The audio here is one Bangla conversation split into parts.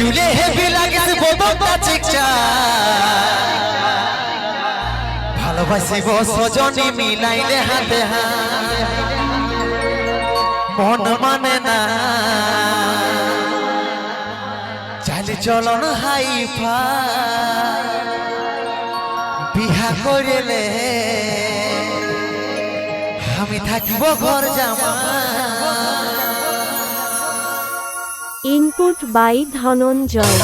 চুলে হেভি লাগিস বদনটা চিকচা ভালোবাসিব সজনী মিলাইলে হাতে হাত মন মানে না চালি চলন হাইফা বিহা করিলে আমি থাকিব ঘর জামা। Input by Dhananjay.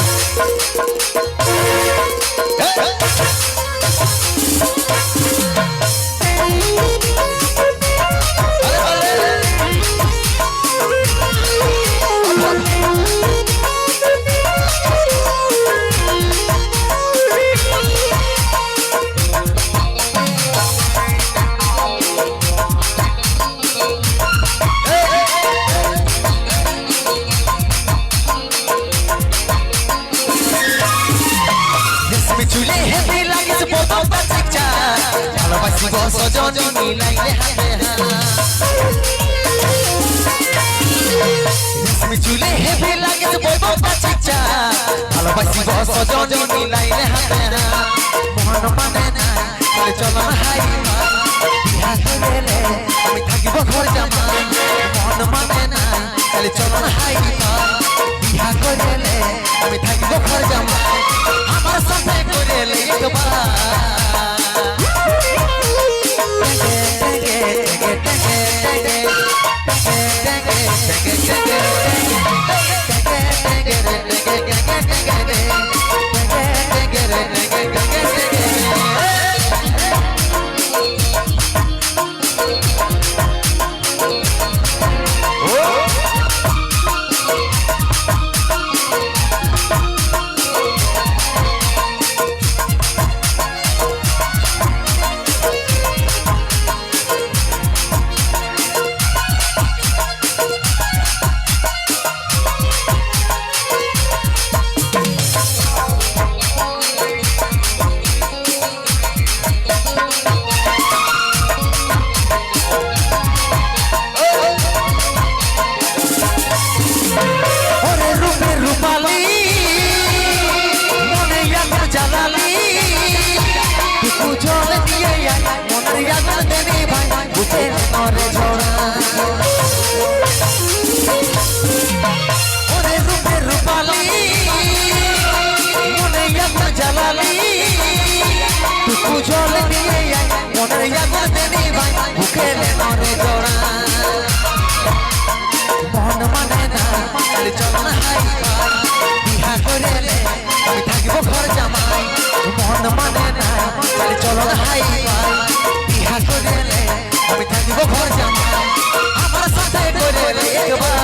চুলে হেভি লাগিস বদনটা চিকচা ভালোবাসিব সজনী মিলাইলে হাতে হাত চুলে হেভি লাগিস বদনটা চিকচা ভালোবাসিব সজনী মিলাইলে হাতে হাত মন মানে না চলন হাইফা বিহা করিলে আমি থাকিব ঘর জামা। মন মানে না চলন হাইফা বিহা করিলে আমি থাকিব ঘর জামা। আমার সাথে করিলে একবার জল দিয়ে মনের আগুন দেনি ভাই বুকে নরে জোড়া। মন মানে না চলন হাইফা বিহা করিলে আমি থাকিব ঘর জামাই। মন মানে না চলন হাইফা বিহা করিলে আমি থাকিব ঘর জামাই। আমার সাথে করিলে একবার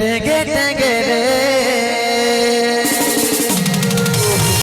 টেগে টেগে